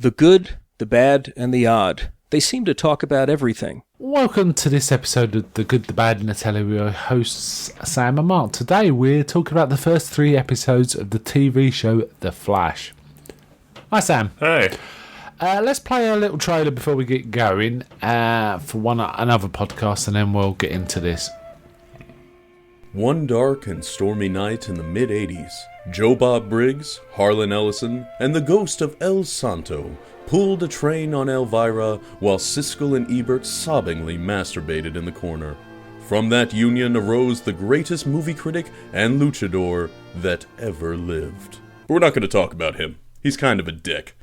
The good, the bad, and the odd. They seem to talk about everything. Welcome to this episode of The Good, the Bad, and the Telly. We're your hosts, Sam and Mark. Today we're talking about the first 3 episodes of the TV show The Flash. Hi, Sam. Hey. Let's play a little trailer before we get going for another podcast, and then we'll get into this. One dark and stormy night in the mid-'80s, Joe Bob Briggs, Harlan Ellison, and the ghost of El Santo pulled a train on Elvira while Siskel and Ebert sobbingly masturbated in the corner. From that union arose the greatest movie critic and luchador that ever lived. But we're not going to talk about him. He's kind of a dick.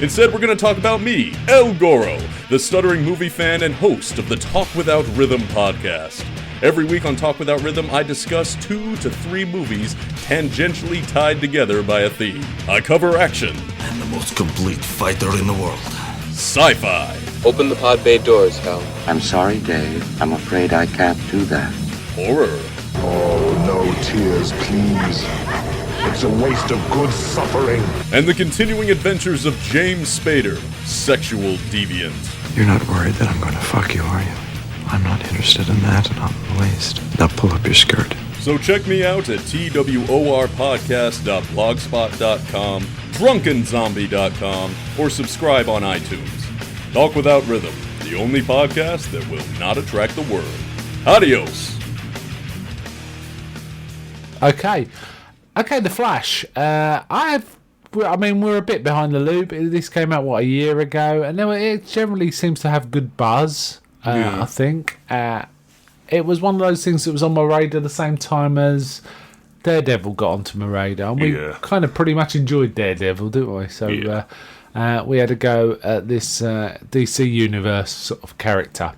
Instead, we're going to talk about me, El Goro, the stuttering movie fan and host of the Talk Without Rhythm podcast. Every week on Talk Without Rhythm, I discuss 2 to 3 movies tangentially tied together by a theme. I cover action. I'm the most complete fighter in the world. Sci-fi. Open the pod bay doors, Hal. I'm sorry, Dave. I'm afraid I can't do that. Horror. Oh, no tears, please. It's a waste of good suffering. And the continuing adventures of James Spader, sexual deviant. You're not worried that I'm going to fuck you, are you? I'm not interested in that, not in the least. Now pull up your skirt. So check me out at tworpodcast.blogspot.com, drunkenzombie.com, or subscribe on iTunes. Talk Without Rhythm, the only podcast that will not attract the world. Adios! Okay, The Flash. we're a bit behind the loop. This came out, a year ago, and it generally seems to have good buzz. I think it was one of those things that was on my radar the same time as Daredevil got onto my radar, and we kind of pretty much enjoyed Daredevil, didn't we? So we had to go at this DC Universe sort of character.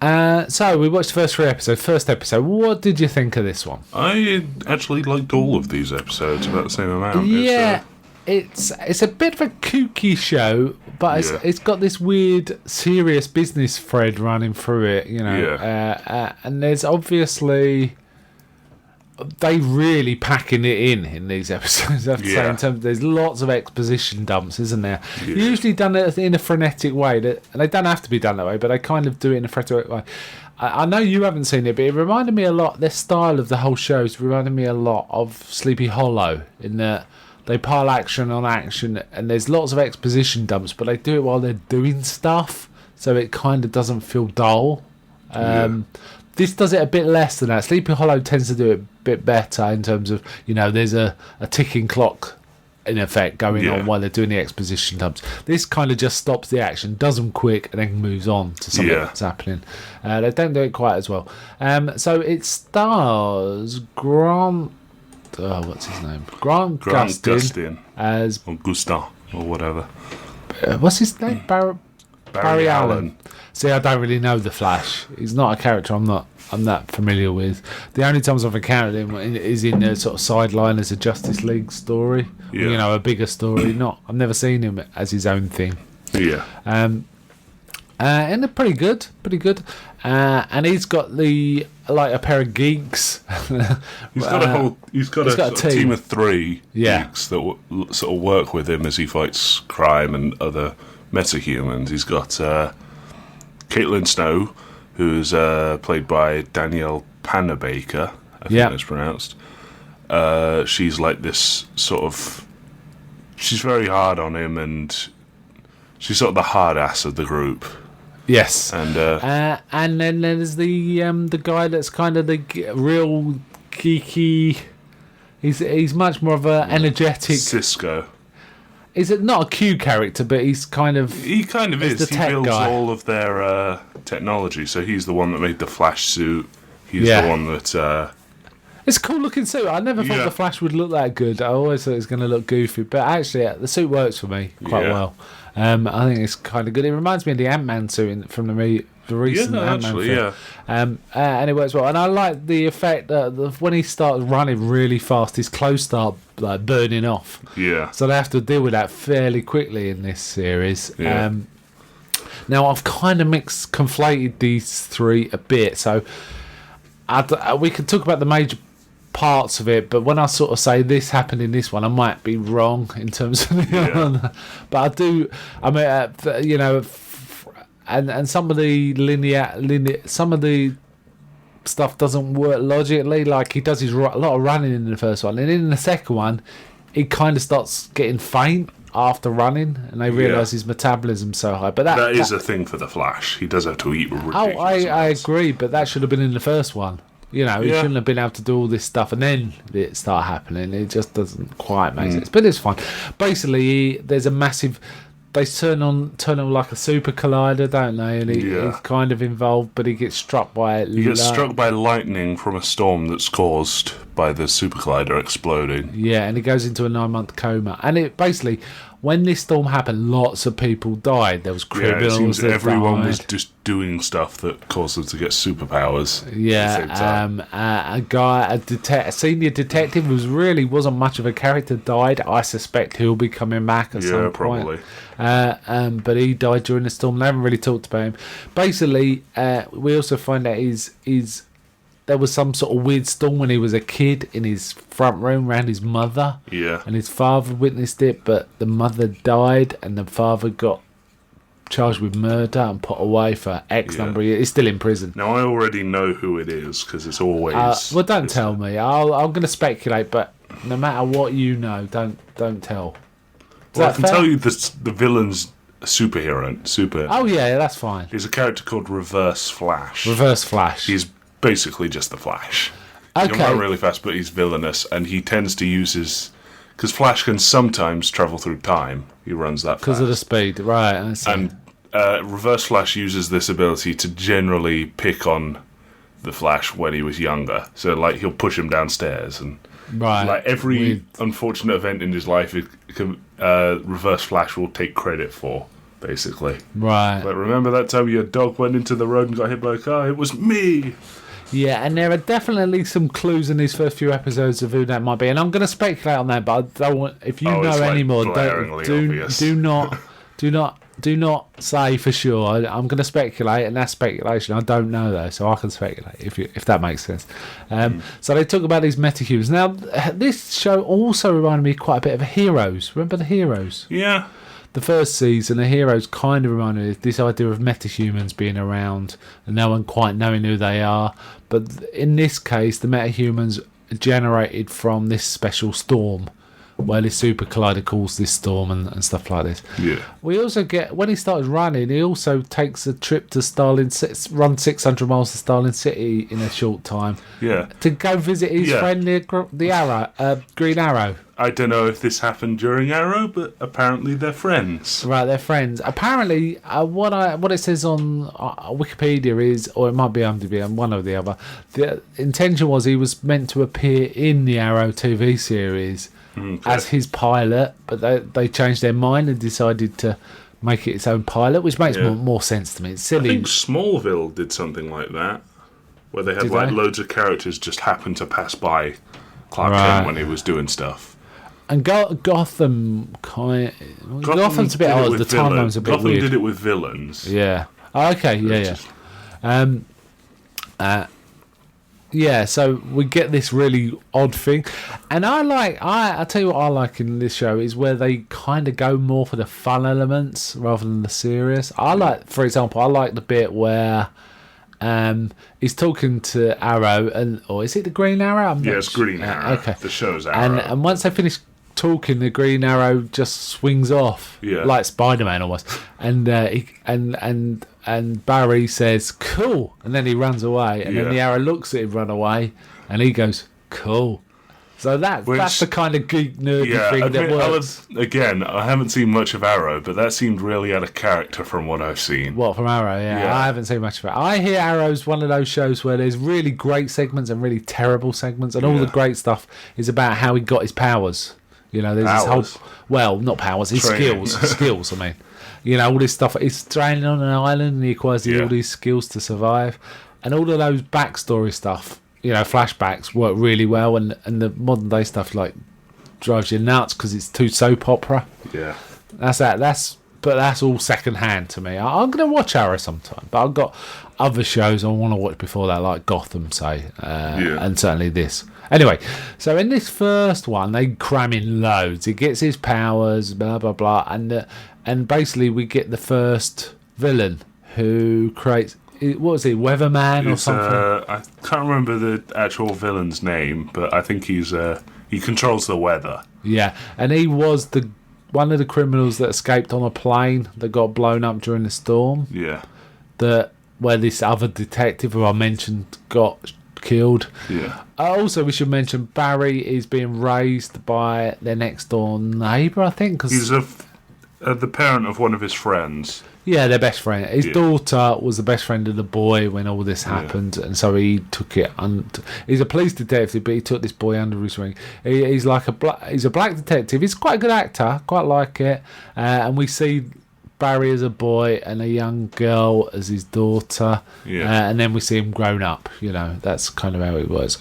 So we watched the first 3 episodes. First episode, what did you think of this one? I actually liked all of these episodes about the same amount. Yeah, it's a bit of a kooky show, but it's got this weird serious business thread running through it, you know. And there's obviously they really packing it in these episodes. I have to say, in terms there's lots of exposition dumps, isn't there? Usually done it in a frenetic way, and they don't have to be done that way, but they kind of do it in a frenetic way. I know you haven't seen it, but it reminded me a lot. Their style of the whole show reminded me a lot of Sleepy Hollow, in that they pile action on action, and there's lots of exposition dumps, but they do it while they're doing stuff, so it kind of doesn't feel dull. This does it a bit less than that. Sleepy Hollow tends to do it a bit better in terms of, there's a ticking clock, in effect, going on while they're doing the exposition dumps. This kind of just stops the action, does them quick, and then moves on to something that's happening. They don't do it quite as well. So it stars Grant... what's his name? Grant Gustin as... Or Gustin, or whatever. What's his name? Barry Allen. See, I don't really know the Flash. He's not a character I'm that familiar with. The only times I've encountered him is in a sort of sideline as a Justice League story. A bigger story. I've never seen him as his own thing. And they're pretty good. And he's got a pair of geeks. He's got a team of 3 geeks that sort of work with him as he fights crime and other metahumans. He's got Caitlin Snow, who's played by Danielle Panabaker, I think it's pronounced. She's like this sort of... She's very hard on him, and she's sort of the hard ass of the group. Yes. And then there's the guy that's kind of the real geeky... He's much more of a energetic... Cisco. Is it not a Q character, but he's kind of... He kind of is. The he builds guy. all of their technology, so he's the one that made the Flash suit. He's the one that... It's a cool looking suit. I never thought the Flash would look that good. I always thought it was going to look goofy, but actually the suit works for me quite well. I think it's kind of good. It reminds me of the Ant-Man suit from the recent Ant-Man film. And it works well. And I like the effect that when he starts running really fast, his clothes start burning off. So they have to deal with that fairly quickly in this series. Now I've kind of conflated these 3 a bit, so we can talk about the major parts of it, but when I sort of say this happened in this one, I might be wrong in terms of the other one. But I do. I mean, you know, and some of the some of the stuff doesn't work logically. Like he does a lot of running in the first one, and in the second one, he kind of starts getting faint after running, and they realise his metabolism's so high. But that is a thing for the Flash. He does have to eat ridiculous I agree, but that should have been in the first one. You know, he shouldn't have been able to do all this stuff and then it start happening. It just doesn't quite make sense. But it's fine. Basically, there's a massive... They turn on like a super collider, don't they? And he's kind of involved, but he gets struck by... He gets struck by lightning from a storm that's caused by the super collider exploding. Yeah, and he goes into a 9-month coma. And it basically... When this storm happened, lots of people died. There was criminals. It seems that everyone died. was just doing stuff that caused them to get superpowers. Yeah, a senior detective who wasn't much of a character died. I suspect he'll be coming back at some point. Probably. But he died during the storm. They haven't really talked about him. Basically, we also find out there was some sort of weird storm when he was a kid in his front room around his mother. Yeah. And his father witnessed it, but the mother died and the father got charged with murder and put away for X number of years. He's still in prison. Now, I already know who it is because it's always... well, don't tell me. I'm going to speculate, but no matter what you know, don't tell. I can tell you the villain's a superhero. Oh, yeah, that's fine. He's a character called Reverse Flash. Reverse Flash. He's basically just the Flash. Okay. He'll run really fast, but he's villainous, and he tends to use his... Because Flash can sometimes travel through time. He runs that fast. Because of the speed, right. I see. And Reverse Flash uses this ability to generally pick on the Flash when he was younger. So, like, he'll push him downstairs, and... Right. Like, every unfortunate event in his life, Reverse Flash will take credit for, basically. Right. But remember that time your dog went into the road and got hit by a car? It was me! Yeah, and there are definitely some clues in these first few episodes of who that might be, and I'm going to speculate on that. But I don't want. If you know any more, do not say for sure. I'm going to speculate, and that's speculation. I don't know though, so I can speculate if that makes sense. So they talk about these metahumans. Now, this show also reminded me quite a bit of Heroes. Remember the Heroes? Yeah. The first season, the Heroes kind of reminded me of this idea of metahumans being around and no one quite knowing who they are. But in this case, the metahumans generated from this special storm, where this super collider caused this storm and stuff like this. Yeah. We also get, when he starts running, he also takes a trip to run 600 miles to Starling City in a short time. Yeah. To go visit his friend the Arrow, Green Arrow. I don't know if this happened during Arrow, but apparently they're friends. Right, they're friends. Apparently, what it says on Wikipedia is, or it might be IMDb, one or the other, the intention was he was meant to appear in the Arrow TV series as his pilot, but they changed their mind and decided to make it its own pilot, which makes more sense to me. It's silly. I think Smallville did something like that, where they had loads of characters just happen to pass by Clark Kent when he was doing stuff. And Gotham's a bit odd. The timeline's a bit Gotham weird. did it with villains. Yeah. Oh, okay. Yeah. So we get this really odd thing, and I tell you what I like in this show is where they kind of go more for the fun elements rather than the serious. For example, I like the bit where he's talking to Arrow, or is it the Green Arrow? It's Green Arrow. Okay. The show's Arrow. And once they finish talking, the Green Arrow just swings off, like Spider-Man almost, and Barry says "cool," and then he runs away, and then the Arrow looks at him run away, and he goes "cool." So that's the kind of geek nerdy thing that works. I haven't seen much of Arrow, but that seemed really out of character from what I've seen. What, from Arrow? Yeah, I haven't seen much of it. I hear Arrow's one of those shows where there's really great segments and really terrible segments, and all the great stuff is about how he got his powers. You know, there's this whole... not powers, his skills, I mean. You know, all this stuff. He's stranded on an island and he acquires all these skills to survive. And all of those backstory stuff, you know, flashbacks work really well. And the modern day stuff, like, drives you nuts because it's too soap opera. Yeah. That's but that's all second hand to me. I'm going to watch Arrow sometime, but I've got other shows I want to watch before that, like Gotham, say, and certainly this. Anyway, so in this first one, they cram in loads. He gets his powers, blah blah blah, and basically we get the first villain who creates. What was he, Weatherman or something? I can't remember the actual villain's name, but I think he controls the weather. Yeah, and he was one of the criminals that escaped on a plane that got blown up during the storm. Yeah. Where this other detective who I mentioned got killed. Yeah. Also, we should mention Barry is being raised by their next door neighbour, I think. Cause, he's the parent of one of his friends. Yeah, their best friend. His daughter was the best friend of the boy when all this happened, and so he took it. He's a police detective, but he took this boy under his wing. He's like he's a black detective. He's quite a good actor, quite like it. And we see Barry as a boy and a young girl as his daughter. Yeah. And then we see him grown up. You know, that's kind of how it was.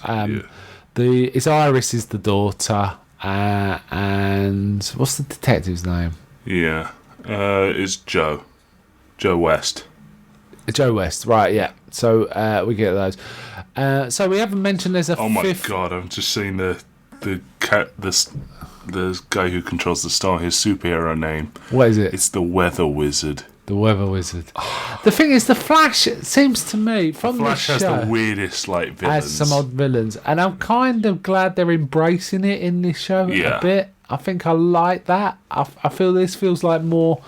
It's Iris is the daughter, and what's the detective's name? Yeah, it's Joe. Joe West. Joe West, right, yeah. So we get those. So we haven't mentioned there's a fifth... Oh my god, I've just seen the guy who controls the star, his superhero name. What is it? It's the Weather Wizard. The Weather Wizard. The thing is, the Flash, it seems to me, from the Flash show... has the weirdest, villains. Has some odd villains. And I'm kind of glad they're embracing it in this show a bit. I think I like that. I feel this feels like more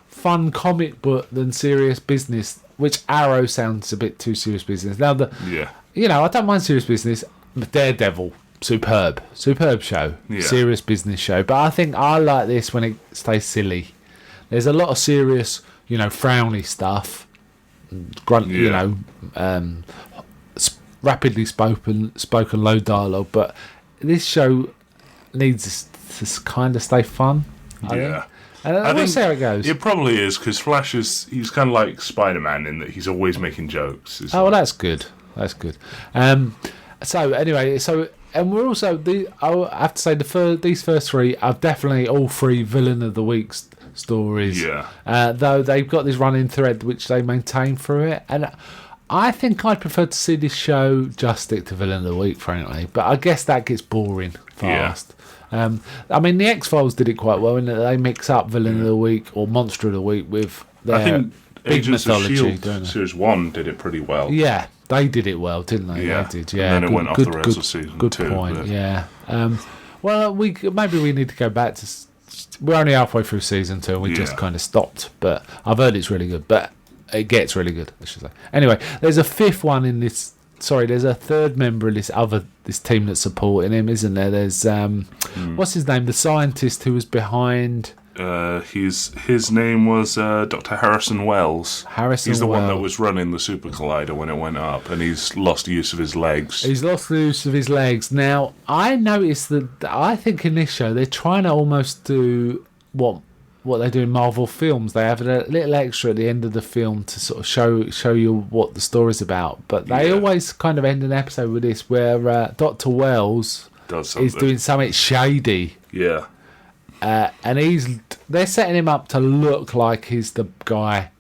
fun comic book than serious business, which Arrow sounds a bit too serious business. Now, I don't mind serious business. Daredevil, superb show, serious business show. But I think I like this when it stays silly. There's a lot of serious, frowny stuff, rapidly spoken low dialogue. But this show needs to kind of stay fun. I think. And we'll see how it goes. It probably is, because Flash he's kind of like Spider-Man in that he's always making jokes. Well, that's good. That's good. So anyway, and we're also I have to say these first three are definitely all three Villain of the Week stories. Yeah. Though they've got this running thread which they maintain through it, and I think I'd prefer to see this show just stick to Villain of the Week, frankly. But I guess that gets boring fast. Yeah. The X-Files did it quite well in that they mix up Villain of the Week or Monster of the Week with their big Agents mythology. of S.H.I.E.L.D. Series 1 did it pretty well. Yeah, they did it well, didn't they? Yeah. They did, yeah. And then it went off the rails of season 2. Good point, yeah. Well, maybe we need to go back to... We're only halfway through season 2 and we just kind of stopped. But I've heard it's really good. But it gets really good, I should say. Anyway, there's a fifth one in this... Sorry, there's a third member of this team that's supporting him, isn't there? There's what's his name? The scientist who was behind. His name was Dr. Harrison Wells. He's the one that was running the Super Collider when it went up, and he's lost use of his legs. He's lost the use of his legs. Now, I noticed that I think in this show they're trying to almost do what they do in Marvel films. They have a little extra at the end of the film to sort of show you what the story's about. But they always kind of end an episode with this where Dr. Wells is doing something shady. Yeah. And they're setting him up to look like he's the guy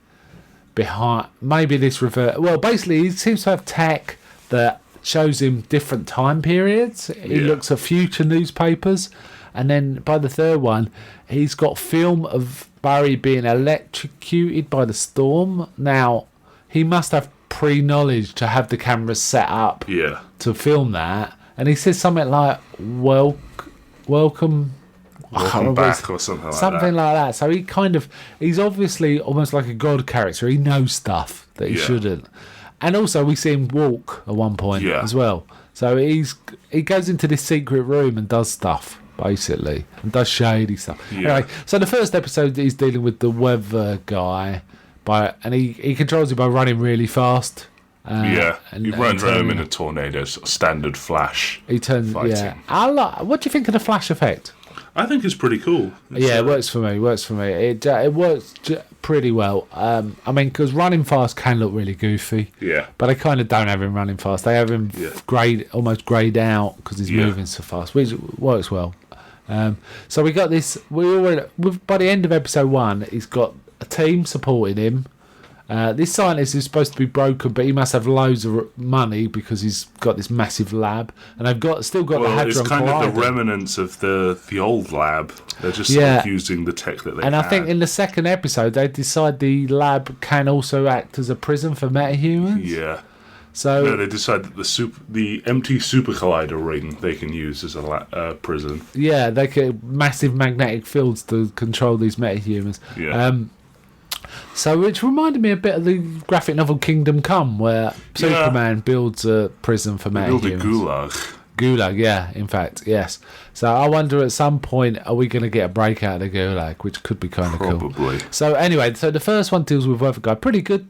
behind. Maybe this Well, basically, he seems to have tech that shows him different time periods. He looks at future newspapers. And then by the third one, he's got film of Barry being electrocuted by the storm. Now, he must have pre-knowledge to have the cameras set up to film that. And he says something like, welcome back or something like that. Something like that. So he's obviously almost like a god character. He knows stuff that he shouldn't. And also we see him walk at one point as well. So he goes into this secret room and does stuff. Basically, and does shady stuff. Anyway, so the first episode is dealing with the weather guy, and he controls it by running really fast. And he runs around in a tornado, sort of standard Flash. He turns, fighting. What do you think of the Flash effect? I think it's pretty cool. It works for me. It works pretty well. Because running fast can look really goofy. Yeah. But they kind of don't have him running fast. They have him almost greyed out because he's moving so fast, which works well. So we got this. By the end of episode 1, he's got a team supporting him. This scientist is supposed to be broken, but he must have loads of money because he's got this massive lab, and they've still got the Hadron Collider. It's kind of the remnants of the old lab. They're just sort of using the tech that they And had. I think in the second episode, they decide the lab can also act as a prison for metahumans. Yeah. So no, they decide that the empty super collider ring they can use as a prison. Yeah, they get massive magnetic fields to control these metahumans. Yeah. So, which reminded me a bit of the graphic novel Kingdom Come, where Superman builds a prison for metahumans. Build a gulag. Gulag, yeah, in fact, yes. So I wonder at some point, are we going to get a break out of the Gulag, which could be kind of cool. Probably. So anyway, so the first one deals with Weather Guy. Pretty good.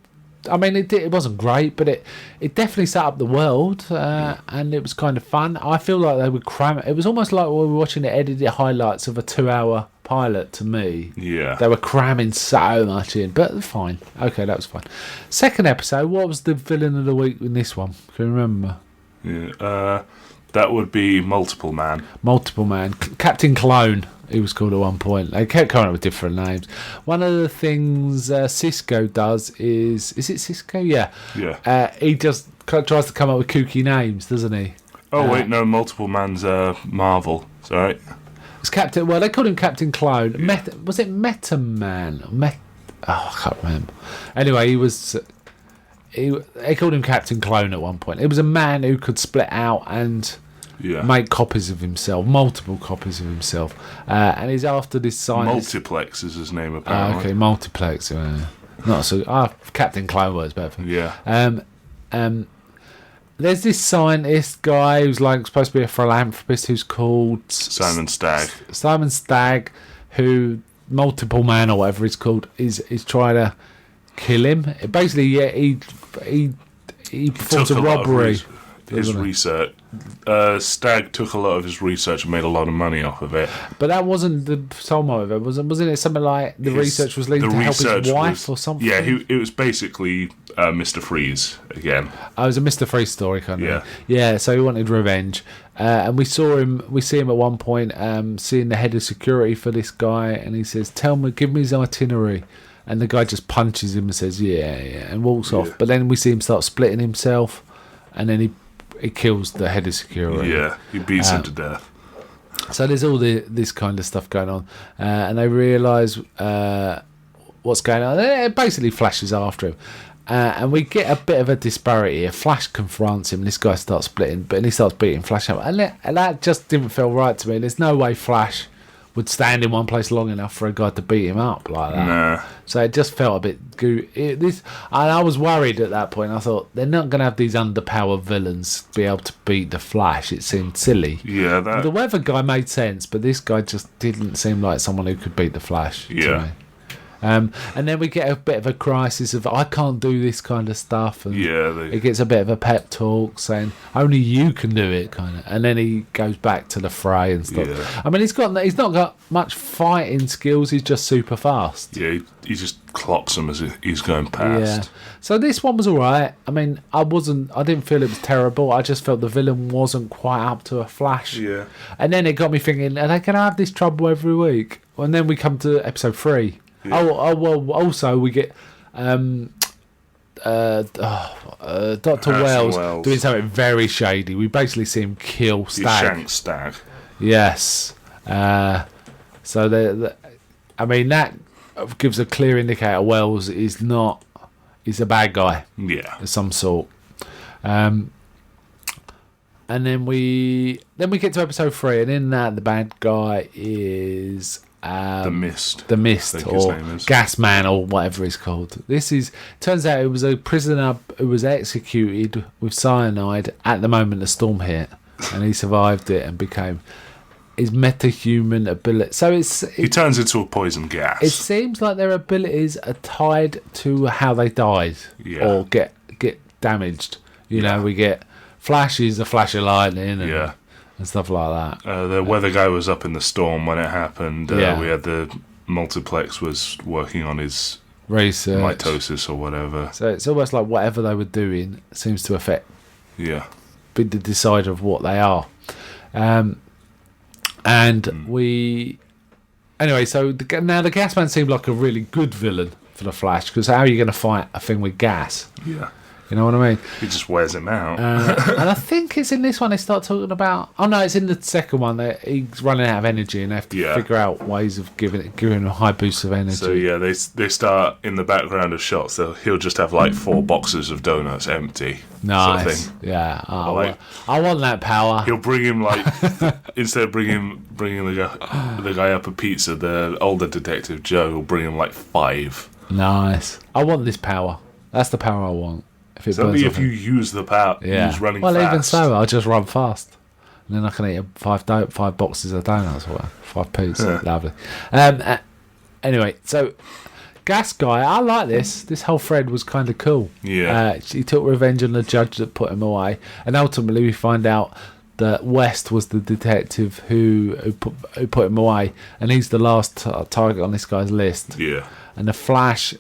I mean, it wasn't great, but it definitely set up the world, and it was kind of fun. I feel like they would cram it. It was almost like we were watching the edited highlights of a 2-hour pilot to me. Yeah. They were cramming so much in, but fine. Okay, that was fine. Second episode, what was the villain of the week in this one? Can you remember? Yeah. That would be Multiple Man. Multiple Man. Captain Clone, he was called at one point. They kept coming up with different names. One of the things Cisco does is it Cisco? Yeah. Yeah. He just tries to come up with kooky names, doesn't he? Oh, wait, no, Multiple Man's Marvel. Sorry. It's Captain. Well, they called him Captain Clone. Yeah. Was it Meta Man? I can't remember. Anyway, he was. They called him Captain Clone at one point. It was a man who could split out and make copies of himself, multiple copies of himself. And he's after this scientist. Multiplex is his name, apparently. Okay, Multiplex. Not so. Captain Clone was better for me. Yeah. There's this scientist guy who's like supposed to be a philanthropist who's called Simon Stagg. Simon Stagg, who Multiple Man or whatever he's called is trying to kill him. Basically, yeah, he performs a robbery. His research. Stagg took a lot of his research and made a lot of money off of it. But that wasn't the sole motive. Wasn't it something like the research was leading to help his wife or something? Yeah, it was basically Mr. Freeze again. Oh, it was a Mr. Freeze story kind of. Yeah. Thing. Yeah. So he wanted revenge, and we see him at one point, seeing the head of security for this guy, and he says, give me his itinerary. And the guy just punches him and says, yeah, and walks off. But then we see him start splitting himself, and then he kills the head of security. Yeah, he beats him to death. So there's all this kind of stuff going on. And they realise what's going on. It basically Flash is after him. And we get a bit of a disparity here. Flash confronts him, and this guy starts splitting, but he starts beating Flash up. And that just didn't feel right to me. There's no way Flash would stand in one place long enough for a guy to beat him up like that. Nah. So it just felt a bit and I was worried at that point. I thought they're not going to have these underpowered villains be able to beat the Flash. It seemed silly. Yeah, the Weather Guy made sense, but this guy just didn't seem like someone who could beat the Flash. Yeah. To me. And then we get a bit of a crisis of I can't do this kind of stuff, and it gets a bit of a pep talk saying only you can do it, kind of. And then he goes back to the fray and stuff. Yeah. I mean, he's not got much fighting skills. He's just super fast. Yeah, he just clocks them as he's going past. Yeah. So this one was alright. I mean, I didn't feel it was terrible. I just felt the villain wasn't quite up to a Flash. Yeah. And then it got me thinking, are they going to have this trouble every week? And then we come to episode 3. Yeah. Well. Also, we get Dr. Wells doing something very shady. We basically see him kill Stagg. Shank Stagg. Yes. I mean, that gives a clear indicator Wells is not. He's a bad guy. Yeah. Of some sort. And then we get to episode 3, and in that the bad guy is. The Mist. The Mist, or Gas Man, or whatever it's called. Turns out it was a prisoner who was executed with cyanide at the moment the storm hit, and he survived it and became his metahuman ability. So he turns into a poison gas. It seems like their abilities are tied to how they died or get damaged. You know, we get flashes, a flash of lightning, and stuff like that. The Weather Guy was up in the storm when it happened. We had the Multiplex was working on his research, mitosis or whatever. So it's almost like whatever they were doing seems to affect be the decider of what they are. And anyway, so now the Gas Man seemed like a really good villain for the Flash, because how are you going to fight a thing with gas? Yeah. You know what I mean? He just wears him out. And I think it's in this one they start talking about. Oh no, it's in the second one that he's running out of energy and they have to figure out ways of giving him a high boost of energy. So yeah, they start in the background of shots. He'll just have like 4 boxes of donuts empty. Nice. Sort of thing. Yeah. Oh, I want that power. He'll bring him like instead of bringing the guy up a pizza, the older detective Joe will bring him like 5. Nice. I want this power. That's the power I want. It's only if you use the power. Use running fast. Well, even so, I'll just run fast, and then I can eat 5 boxes of donuts or 5 pieces. Yeah. Lovely. Anyway, so Gas Guy, I like this. This whole thread was kind of cool. Yeah. He took revenge on the judge that put him away, and ultimately we find out that West was the detective who put him away, and he's the last target on this guy's list. Yeah. And the Flash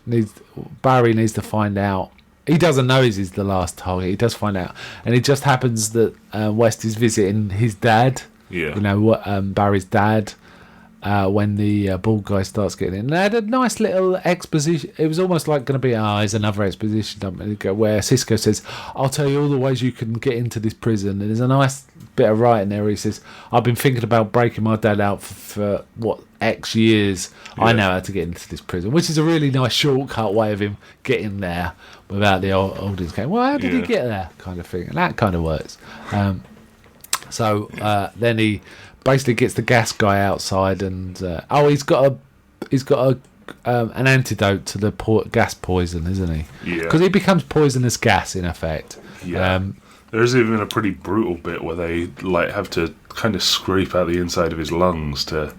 Barry needs to find out. He doesn't know he's the last target. He does find out, and it just happens that West is visiting his dad. Yeah. You know, Barry's dad. When the bald guy starts getting in, and they had a nice little exposition. It was almost like going to be, here's another exposition dump, where Cisco says, "I'll tell you all the ways you can get into this prison." And there's a nice bit of writing there where he says, "I've been thinking about breaking my dad out for what X years. Yeah. I know how to get into this prison," which is a really nice shortcut way of him getting there without the audience going, "Well, how did he get there?" kind of thing, and that kind of works. So then he basically gets the Gas Guy outside, and he's got an antidote to the gas poison, isn't he? Yeah. Because he becomes poisonous gas in effect. Yeah. There's even a pretty brutal bit where they like have to kind of scrape out the inside of his lungs to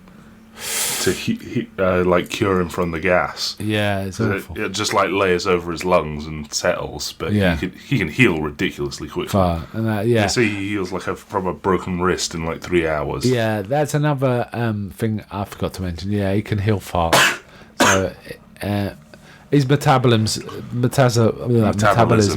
like cure him from the gas. Yeah, it's awful. It just like layers over his lungs and settles, but he can heal ridiculously quickly. And you see he heals like from a broken wrist in like 3 hours. Yeah, that's another thing I forgot to mention. Yeah, he can heal fast. So his metabolism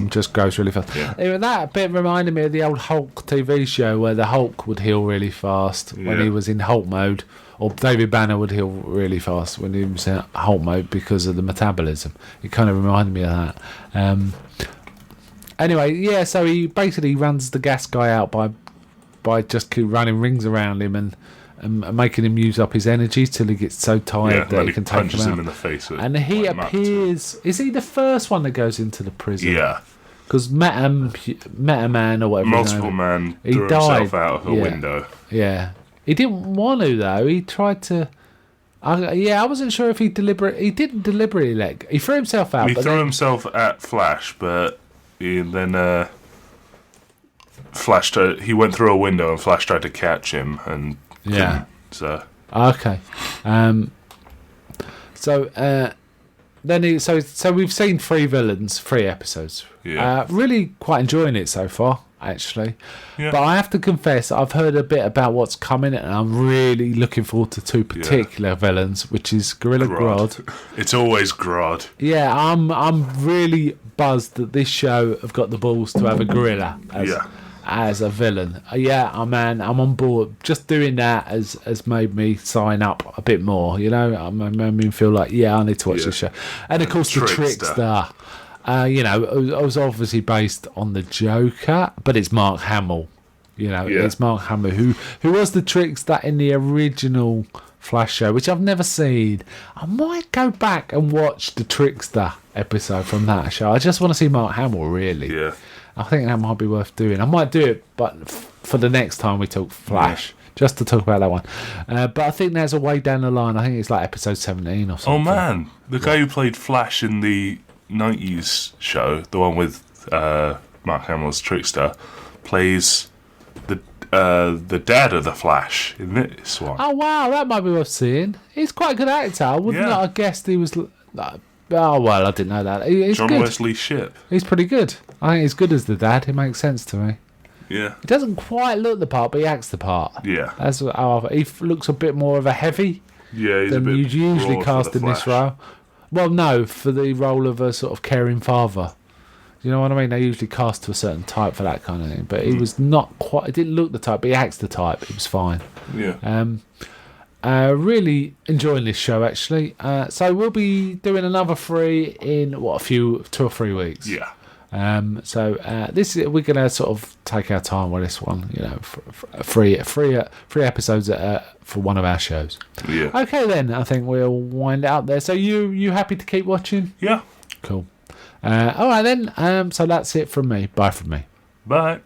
just goes really fast. Yeah. That bit reminded me of the old Hulk TV show where the Hulk would heal really fast when he was in Hulk mode. Or David Banner would heal really fast when he was in Hulk mode because of the metabolism. It kind of reminded me of that. Anyway, so he basically runs the Gas Guy out by just keep running rings around him and making him use up his energy till he gets so tired that he can take him out. Him in the face. And he appears. Is he the first one that goes into the prison? Yeah. Because Meta Man or whatever. Multiple Man threw himself out of a window. Yeah. He didn't want to, though. He tried to. I wasn't sure if he didn't deliberately he threw himself out. He threw himself at Flash, but then Flash he went through a window and Flash tried to catch him and couldn't, so okay. So we've seen 3 villains, 3 episodes. Yeah. Really quite enjoying it so far, actually. Yeah. But I have to confess, I've heard a bit about what's coming, and I'm really looking forward to 2 particular villains, which is Gorilla Grodd. It's always Grodd. Yeah, I'm really buzzed that this show have got the balls to have a gorilla as a villain. I'm on board. Just doing that has made me sign up a bit more. You know, made me feel like I need to watch this show. And of course, the Trickster. It was obviously based on the Joker, but it's Mark Hamill. It's Mark Hamill who was the Trickster in the original Flash show, which I've never seen. I might go back and watch the Trickster episode from that show. I just want to see Mark Hamill, really. Yeah. I think that might be worth doing. I might do it, but for the next time we talk Flash, just to talk about that one. But I think there's a way down the line. I think it's like episode 17 or something. Oh man, the guy who played Flash in the 90s show, the one with Mark Hamill's Trickster, plays the dad of the Flash in this one. Oh wow, that might be worth seeing. He's quite a good actor. I would not have guessed he was. I didn't know that. He's John good. Wesley Shipp. He's pretty good. I think he's good as the dad. It makes sense to me. Yeah. He doesn't quite look the part, but he acts the part. Yeah. That's he looks a bit more of a heavy. Yeah, he's than a bit you'd usually cast in Flash. this role. Well, no, for the role of a sort of caring father. You know what I mean? They usually cast to a certain type for that kind of thing. But he was not quite... He didn't look the type, but he acts the type. It was fine. Yeah. Really enjoying this show, actually. So we'll be doing another 3 in, 2 or 3 weeks. Yeah. This we're going to sort of take our time with this one, for 3 episodes for one of our shows. Yeah. Okay, then I think we'll wind it up there. So you happy to keep watching? Yeah. Cool. All right then. So that's it from me. Bye from me. Bye.